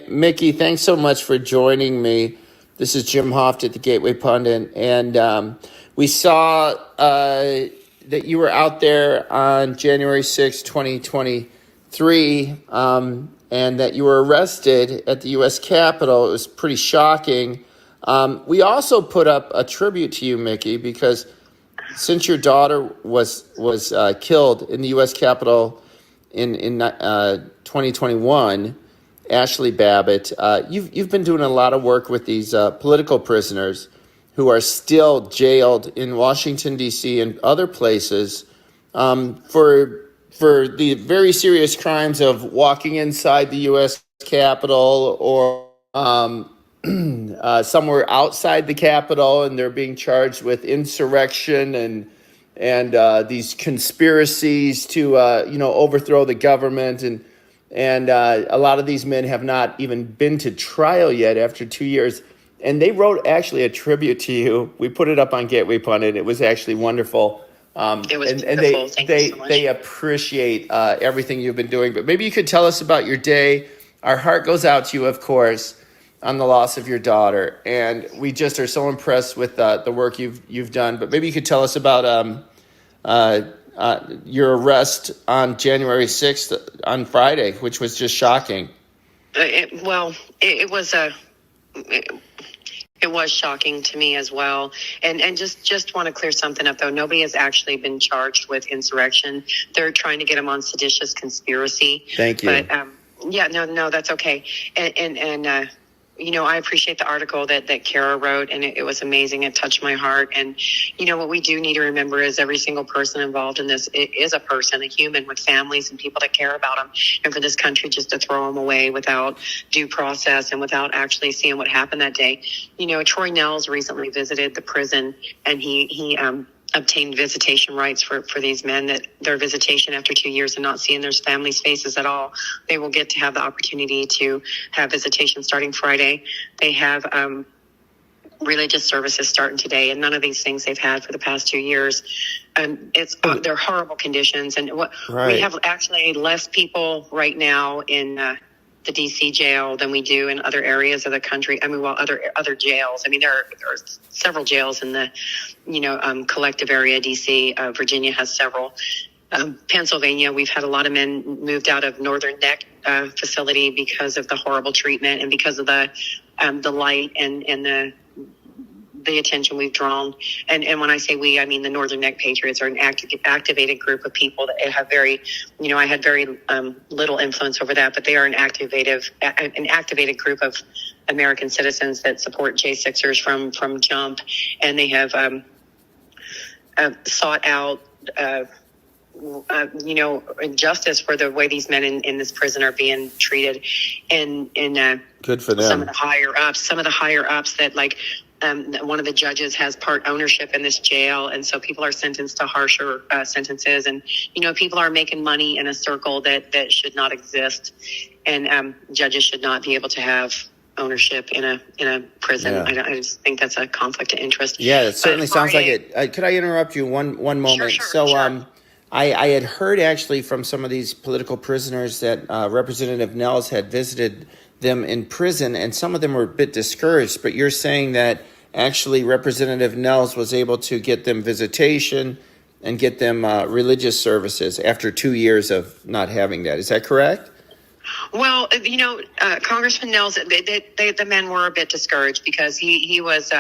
Micki, thanks so much for joining me. This is Jim Hoft at the Gateway Pundit, and we saw that you were out there on January 6, 2023, and that you were arrested at the U.S. Capitol. It was pretty shocking. We also put up a tribute to you, Micki, because since your daughter was killed in the U.S. Capitol in 2021, Ashley Babbitt, you've been doing a lot of work with these political prisoners who are still jailed in Washington, D.C. and other places for the very serious crimes of walking inside the U.S. Capitol or somewhere outside the Capitol, and they're being charged with insurrection and these conspiracies to overthrow the government, and a lot of these men have not even been to trial yet after 2 years. And they wrote actually a tribute to you. We put it up on Gateway Pundit. It was actually wonderful. It was beautiful. Thank you so much. They appreciate everything you've been doing. But maybe you could tell us about your day. Our heart goes out to you, of course, on the loss of your daughter, and we just are so impressed with the work you've done. But maybe you could tell us about your arrest on January 6th on Friday, which was just shocking. It was shocking to me as well. And just want to clear something up, though. Nobody has actually been charged with insurrection. They're trying to get them on seditious conspiracy. Thank you. But no, that's okay. And I appreciate the article that Kara wrote, and it was amazing. It touched my heart. And, what we do need to remember is every single person involved in this is a person, a human with families and people that care about them. And for this country just to throw them away without due process and without actually seeing what happened that day. Troy Nehls recently visited the prison, and he obtained visitation rights for these men, that their visitation after 2 years and not seeing their families' faces at all, they will get to have the opportunity to have visitation starting Friday. They have religious services starting today, and none of these things they've had for the past 2 years. And they're horrible conditions. And we have actually less people right now in the D.C. jail than we do in other areas of the country. I mean, other jails. I mean, there are several jails in the, collective area. D.C., Virginia has several. Pennsylvania, we've had a lot of men moved out of Northern Neck facility because of the horrible treatment and because of the light and the attention we've drawn. And when I say we, I mean the Northern Neck Patriots are an activated group of people that have very, I had very little influence over that, but they are an activated group of American citizens that support J6ers from jump. And they have sought out justice for the way these men in this prison are being treated. And good for them. Some of the higher ups that one of the judges has part ownership in this jail, and so people are sentenced to harsher sentences, and people are making money in a circle that should not exist, and judges should not be able to have ownership in a prison. Yeah. I just think that's a conflict of interest. Yeah, it certainly sounds like it. Could I interrupt you one moment? Sure. I had heard actually from some of these political prisoners that Representative Nehls had visited them in prison, and some of them were a bit discouraged, but you're saying that actually Representative Nehls was able to get them visitation and get them religious services after 2 years of not having that. Is that correct? Well, Congressman Nehls, the men were a bit discouraged because he was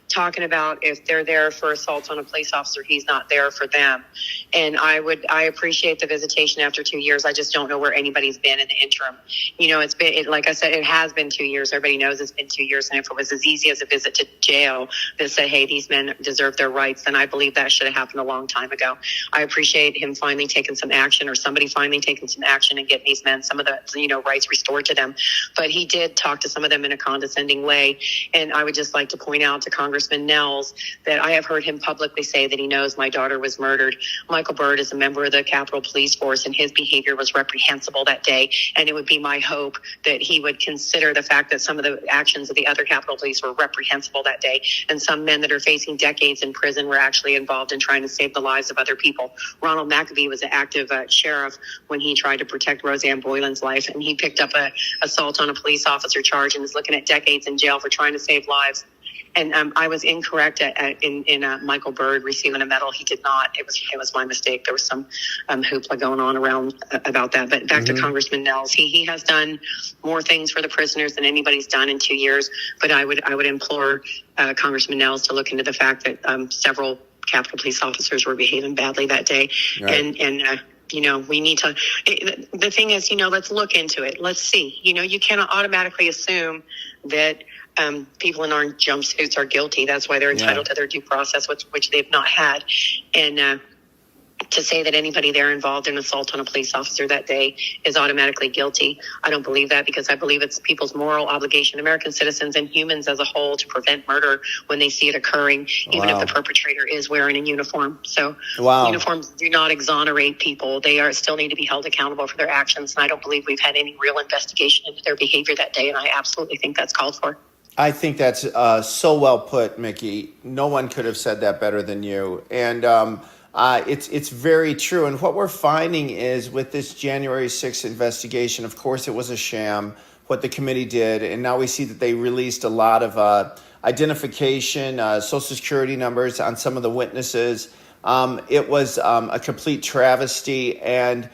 talking about if they're there for assaults on a police officer, he's not there for them. And I appreciate the visitation after 2 years. I just don't know where anybody's been in the interim. It's been, like I said, it has been 2 years. Everybody knows it's been 2 years. And if it was as easy as a visit to jail that said, hey, these men deserve their rights, then I believe that should have happened a long time ago. I appreciate him finally taking some action, or somebody finally taking some action and getting these men some of the, rights restored to them. But he did talk to some of them in a condescending way. And I would just like to point out to Congressman Congressman Nels that I have heard him publicly say that he knows my daughter was murdered. Michael Byrd is a member of the Capitol Police Force, and his behavior was reprehensible that day. And it would be my hope that he would consider the fact that some of the actions of the other Capitol Police were reprehensible that day. And some men that are facing decades in prison were actually involved in trying to save the lives of other people. Ronald McAbee was an active sheriff when he tried to protect Roseanne Boylan's life, and he picked up a assault on a police officer charge and is looking at decades in jail for trying to save lives. And I was incorrect in Michael Byrd receiving a medal. He did not. It was my mistake. There was some hoopla going on around about that. But back to Congressman Nels, he has done more things for the prisoners than anybody's done in 2 years. But I would implore Congressman Nels to look into the fact that several Capitol Police officers were behaving badly that day, right. And we need to, the thing is, let's look into it. Let's see, you cannot automatically assume that people in orange jumpsuits are guilty. That's why they're entitled to their due process, which they've not had. And to say that anybody there involved in assault on a police officer that day is automatically guilty, I don't believe that, because I believe it's people's moral obligation, American citizens and humans as a whole, to prevent murder when they see it occurring, even if the perpetrator is wearing a uniform. So uniforms do not exonerate people. They still need to be held accountable for their actions. And I don't believe we've had any real investigation into their behavior that day. And I absolutely think that's called for. I think that's so well put, Micki. No one could have said that better than you. And it's very true. And what we're finding is with this January 6th investigation, of course, it was a sham, what the committee did. And now we see that they released a lot of identification, Social Security numbers on some of the witnesses. It was a complete travesty. And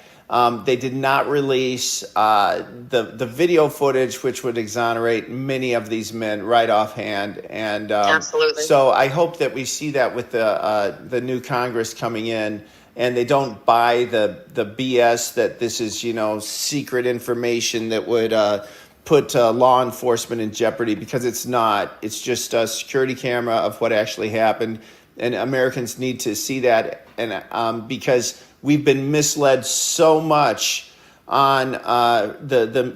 they did not release the video footage, which would exonerate many of these men right offhand. And absolutely. So I hope that we see that with the new Congress coming in, and they don't buy the BS that this is secret information that would put law enforcement in jeopardy, because it's not. It's just a security camera of what actually happened, and Americans need to see that. And because we've been misled so much on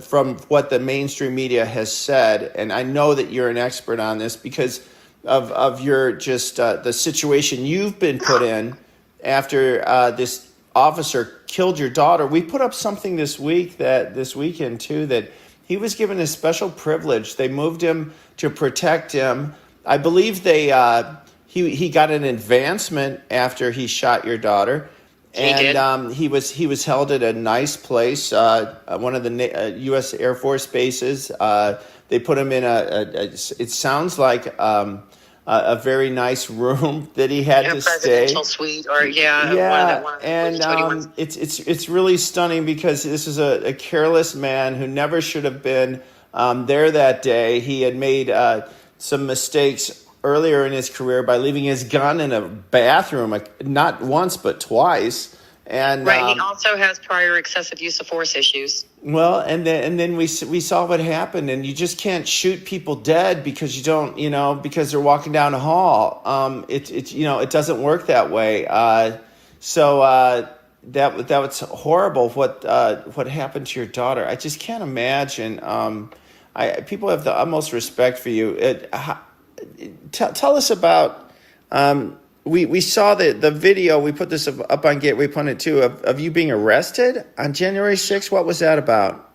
from what the mainstream media has said, and I know that you're an expert on this because of your just the situation you've been put in after this officer killed your daughter. We put up something this weekend too, that he was given a special privilege. They moved him to protect him. I believe he got an advancement after he shot your daughter. And he was held at a nice place, one of the U.S. Air Force bases. They put him in it sounds like a very nice room that he had to stay. Presidential suite, or it's really stunning, because this is a careless man who never should have been there that day. He had made some mistakes earlier in his career by leaving his gun in a bathroom, not once but twice. And he also has prior excessive use of force issues. Well, and then we saw what happened, and you just can't shoot people dead because you don't, because they're walking down a hall. It doesn't work that way. So that was horrible. What happened to your daughter? I just can't imagine. People have the utmost respect for you. Tell us about, we saw the video, we put this up on Gateway Pundit too, of you being arrested on January 6th. What was that about?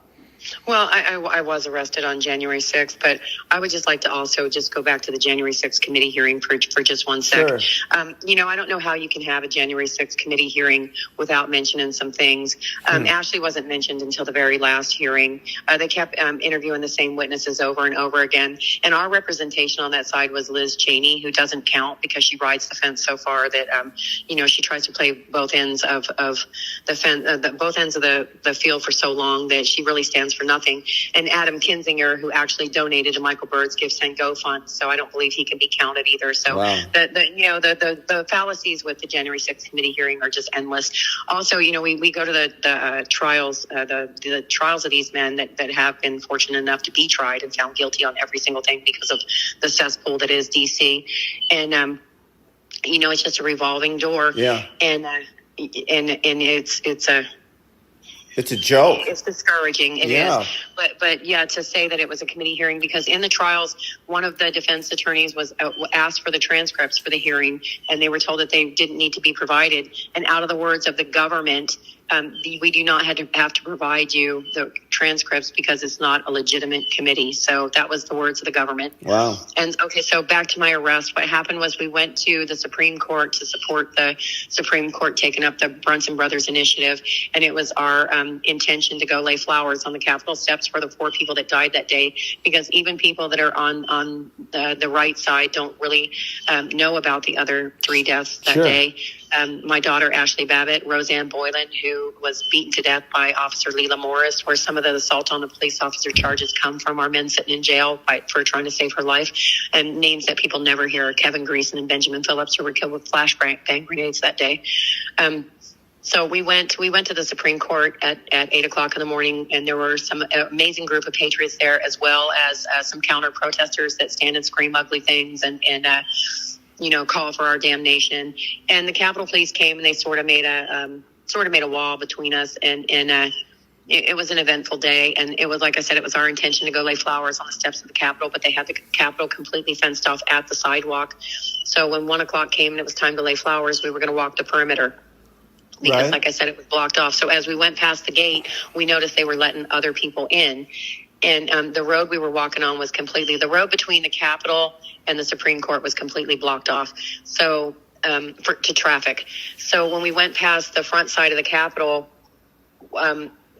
Well, I was arrested on January 6th, but I would just like to also just go back to the January 6th committee hearing for just one sec. Sure. I don't know how you can have a January 6th committee hearing without mentioning some things. Ashley wasn't mentioned until the very last hearing. They kept interviewing the same witnesses over and over again. And our representation on that side was Liz Cheney, who doesn't count because she rides the fence so far that, she tries to play both ends of the fence, both ends of the field for so long that she really stands for nothing. And Adam Kinzinger, who actually donated to Michael Byrd's Give, Send, Go fund, so I don't believe he can be counted either. So wow. the fallacies with the January 6th committee hearing are just endless. Also, we go to the trials, the trials of these men that have been fortunate enough to be tried and found guilty on every single thing because of the cesspool that is DC, and it's just a revolving door. Yeah, and it's a It's a joke. It's discouraging. It is. But yeah, to say that it was a committee hearing, because in the trials, one of the defense attorneys was asked for the transcripts for the hearing, and they were told that they didn't need to be provided. And out of the words of the government, we do not have to provide you the transcripts because it's not a legitimate committee. So that was the words of the government. Wow. And okay, so back to my arrest. What happened was we went to the Supreme Court to support the Supreme Court taking up the Brunson Brothers initiative. And it was our intention to go lay flowers on the Capitol steps for the 4 people that died that day, because even people that are on the right side don't really know about the other 3 deaths that day. My daughter, Ashley Babbitt, Roseanne Boylan, who was beaten to death by Officer Leila Morris, where some of the assault on the police officer charges come from, our men sitting in jail for trying to save her life, and names that people never hear, Kevin Greason and Benjamin Phillips, who were killed with flashbang grenades that day. So we went to the Supreme Court at 8 o'clock in the morning, and there were some amazing group of patriots there, as well as some counter protesters that stand and scream ugly things and call for our damnation. And the Capitol Police came, and they sort of made a wall between us, and it was an eventful day. And it was, like I said, it was our intention to go lay flowers on the steps of the Capitol, but they had the Capitol completely fenced off at the sidewalk. So when 1 o'clock came and it was time to lay flowers, we were going to walk the perimeter, because like I said, it was blocked off. So as we went past the gate, we noticed they were letting other people in. And the road we were walking on was the road between the Capitol and the Supreme Court was completely blocked off. So to traffic. So when we went past the front side of the Capitol,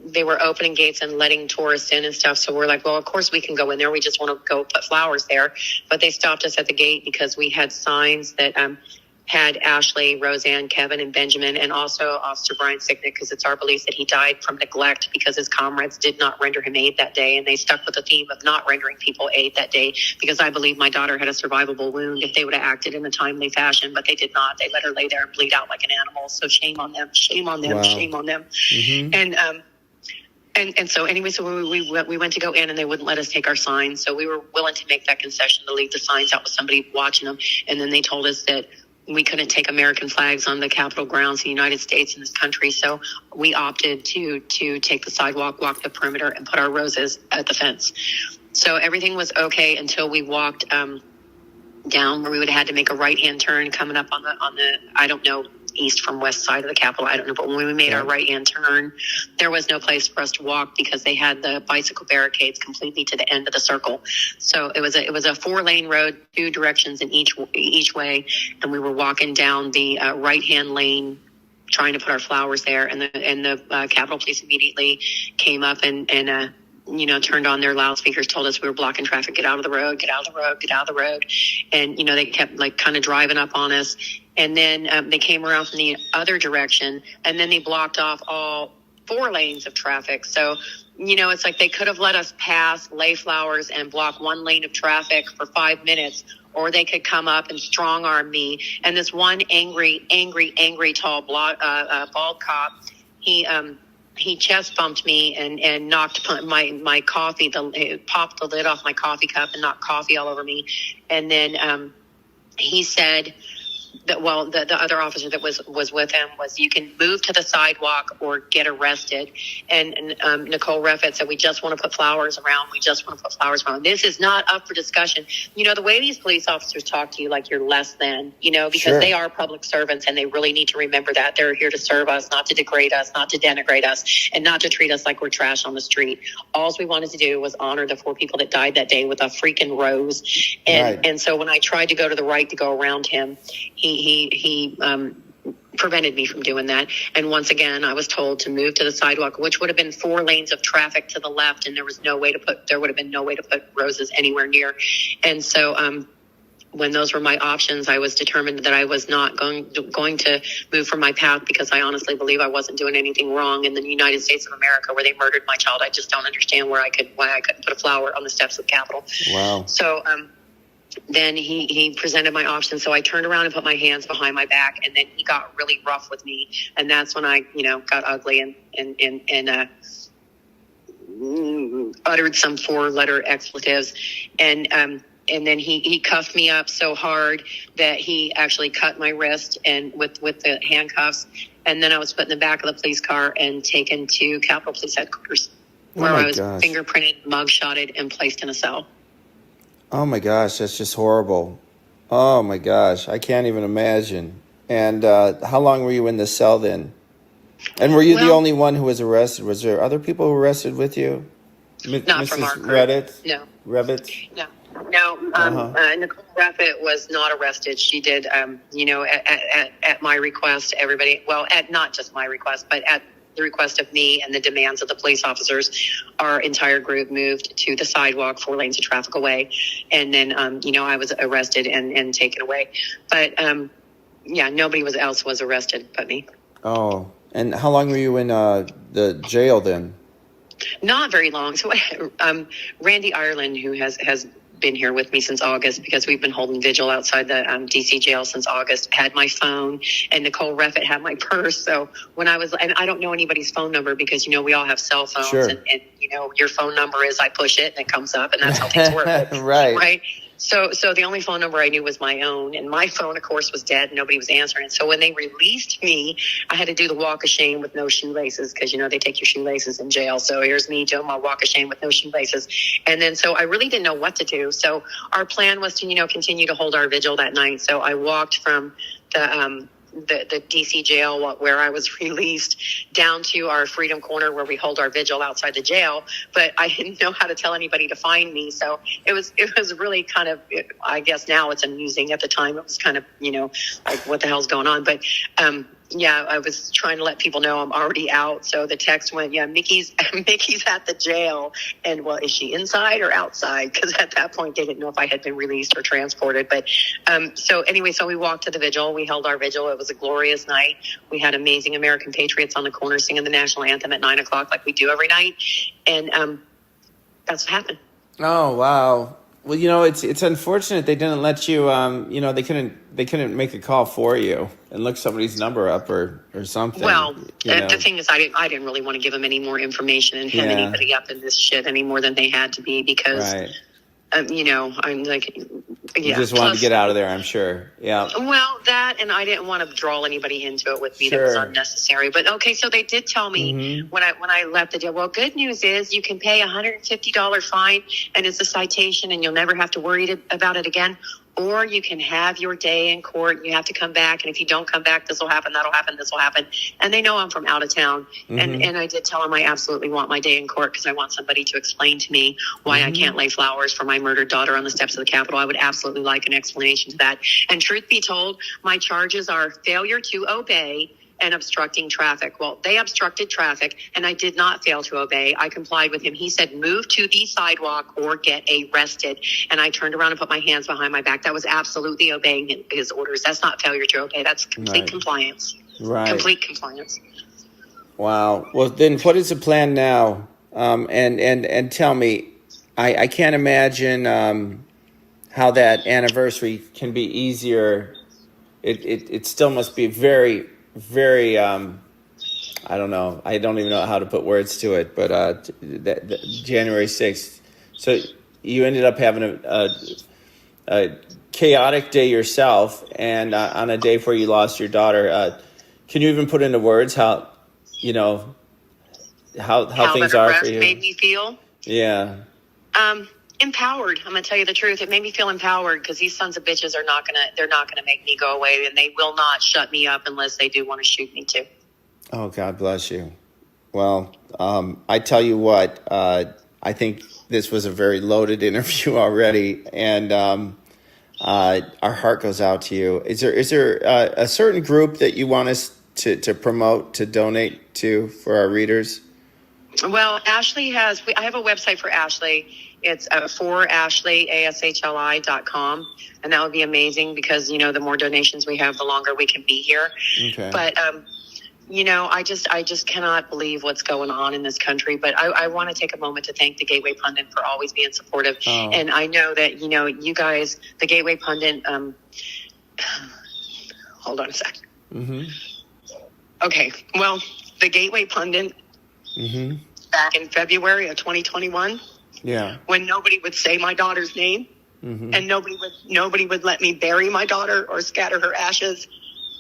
they were opening gates and letting tourists in and stuff. So we're like, well, of course we can go in there. We just want to go put flowers there. But they stopped us at the gate because we had signs that had Ashley, Roseanne, Kevin, and Benjamin, and also Officer Brian Sicknick, because it's our belief that he died from neglect because his comrades did not render him aid that day. And they stuck with the theme of not rendering people aid that day, because I believe my daughter had a survivable wound if they would have acted in a timely fashion, but they did not. They let her lay there and bleed out like an animal. So shame on them, shame on them, shame on them. Mm-hmm. And so anyway, so we went to go in, and they wouldn't let us take our signs. So we were willing to make that concession to leave the signs out with somebody watching them. And then they told us that we couldn't take American flags on the Capitol grounds in the United States in this country. So we opted to take the sidewalk, walk the perimeter, and put our roses at the fence. So everything was okay until we walked down where we would have had to make a right-hand turn coming up on the I don't know, east from west side of the Capitol. I don't know. But when we made our right-hand turn, there was no place for us to walk because they had the bicycle barricades completely to the end of the circle. So it was a 4-lane road, 2 directions in each way. And we were walking down the right-hand lane, trying to put our flowers there. And the Capitol Police immediately came up and turned on their loudspeakers, told us we were blocking traffic, get out of the road, get out of the road, get out of the road. And, they kept kind of driving up on us. And then they came around from the other direction, and then they blocked off all 4 lanes of traffic. So, it's like they could have let us pass, lay flowers, and block 1 lane of traffic for 5 minutes, or they could come up and strong arm me. And this one angry, tall, bald cop, he chest bumped me and knocked my coffee, popped the lid off my coffee cup and knocked coffee all over me. And then he said that, the other officer that was with him was, you can move to the sidewalk or get arrested. And Nicole Reffett said, we just want to put flowers around. We just want to put flowers around. This is not up for discussion. The way these police officers talk to you like you're less than, because they are public servants, and they really need to remember that. They're here to serve us, not to degrade us, not to denigrate us, and not to treat us like we're trash on the street. All we wanted to do was honor the 4 people that died that day with a freaking rose. And so when I tried to go to the right to go around him, he prevented me from doing that. And once again, I was told to move to the sidewalk, which would have been 4 lanes of traffic to the left, and there would have been no way to put roses anywhere near. And so when those were my options, I was determined that I was not going to move from my path, because I honestly believe I wasn't doing anything wrong in the United States of America, where they murdered my child. I just don't understand why I couldn't put a flower on the steps of the Capitol. Wow. So then he presented my options. So I turned around and put my hands behind my back, and then he got really rough with me. And that's when I, got ugly and uttered some 4-letter expletives. And then he cuffed me up so hard that he actually cut my wrist and with the handcuffs. And then I was put in the back of the police car and taken to Capitol Police Headquarters, where my I was gosh. fingerprinted, mugshotted, and placed in a cell. Oh my gosh, that's just horrible. Oh my gosh, I can't even imagine. And how long were you in the cell then? And were you the only one who was arrested? Was there other people who were arrested with you? Not from our Mrs. group. Reddit? No. Rebbit? No. Nicole Rapid was not arrested. She did, at my request, everybody, well, at not just my request, but at the request of me and the demands of the police officers, our entire group moved to the sidewalk, 4 lanes of traffic away. And then, I was arrested and taken away. But, nobody else was arrested but me. Oh, and how long were you in the jail then? Not very long. So Randy Ireland, who has been here with me since August, because we've been holding vigil outside the DC jail since August, had my phone, and Nicole Reffett had my purse. So when and I don't know anybody's phone number because, we all have cell phones. Sure. And your phone number is I push it and it comes up, and that's how things work. Right. So the only phone number I knew was my own, and my phone, of course, was dead. Nobody was answering. So when they released me, I had to do the walk of shame with no shoelaces because, they take your shoelaces in jail. So here's me doing my walk of shame with no shoelaces. And then so I really didn't know what to do. So our plan was to, continue to hold our vigil that night. So I walked from the DC jail where I was released down to our Freedom Corner where we hold our vigil outside the jail, but I didn't know how to tell anybody to find me. So it was really kind of, I guess now it's amusing. At the time it was kind of, like what the hell's going on? But, I was trying to let people know I'm already out. So the text went, Micki's at the jail. And well, is she inside or outside? Because at that point they didn't know if I had been released or transported. But so we walked to the vigil. We held our vigil. It was a glorious night. We had amazing American patriots on the corner singing the national anthem at 9:00 like we do every night. And that's what happened. Oh, wow. Well, it's unfortunate they didn't let you, they couldn't make a call for you and look somebody's number up or something. Well, the thing is, I didn't really want to give them any more information and hem anybody up in this shit any more than they had to be because, right. I'm like, You just wanted to get out of there, I'm sure. Yeah. Well, that, and I didn't want to draw anybody into it with me. Sure. That was unnecessary. But okay, so they did tell me when I left the jail. Well, good news is you can pay $150 fine, and it's a citation, and you'll never have to worry about it again. Or you can have your day in court. You have to come back, and if you don't come back, this will happen, that'll happen, this will happen. And they know I'm from out of town. And I did tell them I absolutely want my day in court because I want somebody to explain to me why I can't lay flowers for my murdered daughter on the steps of the Capitol. I would absolutely like an explanation to that. And truth be told, my charges are failure to obey and obstructing traffic. Well, they obstructed traffic, and I did not fail to obey. I complied with him. He said, move to the sidewalk or get arrested. And I turned around and put my hands behind my back. That was absolutely obeying his orders. That's not failure to obey. That's complete compliance. Right. Complete compliance. Wow. Well, then what is the plan now? And tell me, I can't imagine how that anniversary can be easier. It still must be very, very, I don't know. I don't even know how to put words to it, but that January 6th. So you ended up having a chaotic day yourself, and on a day where you lost your daughter. Can you even put into words how things are for you? Made me feel? Yeah. Empowered. I'm gonna tell you the truth. It made me feel empowered because these sons of bitches they're not gonna make me go away, and they will not shut me up unless they do want to shoot me too. Oh, God bless you. Well, I tell you what, I think this was a very loaded interview already, and our heart goes out to you. Is there a certain group that you want us to promote, to donate to for our readers? Well, Ashley I have a website for Ashley. It's for Ashley, ASHLI.com. And that would be amazing because, the more donations we have, the longer we can be here. Okay. But, I just cannot believe what's going on in this country. But I want to take a moment to thank the Gateway Pundit for always being supportive. Oh. And I know that, you guys, the Gateway Pundit, hold on a second. Okay. Well, the Gateway Pundit, back in February of 2021, when nobody would say my daughter's name, and nobody would let me bury my daughter or scatter her ashes,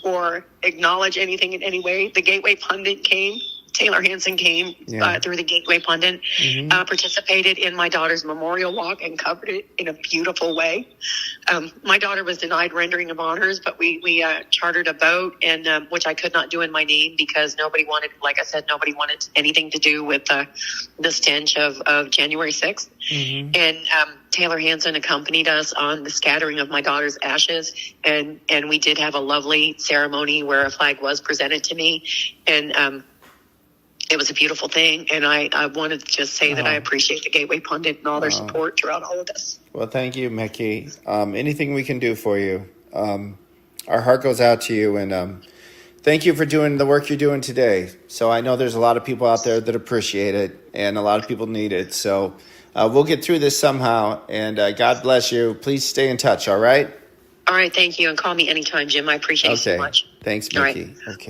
or acknowledge anything in any way. The Gateway Pundit came. Taylor Hanson came through the Gateway Pundit, participated in my daughter's memorial walk and covered it in a beautiful way. My daughter was denied rendering of honors, but we chartered a boat, and which I could not do in my name because nobody wanted, like I said, nobody wanted anything to do with the stench of January 6th. And Taylor Hanson accompanied us on the scattering of my daughter's ashes, and we did have a lovely ceremony where a flag was presented to me, and it was a beautiful thing, and I wanted to just say that I appreciate the Gateway Pundit and all their support throughout all of this. Well, thank you, Micki. Anything we can do for you, our heart goes out to you, and thank you for doing the work you're doing today. So I know there's a lot of people out there that appreciate it, and a lot of people need it. So we'll get through this somehow, and God bless you. Please stay in touch, all right? All right, thank you, and call me anytime, Jim. I appreciate it so much. Thanks, Micki. All right. Okay.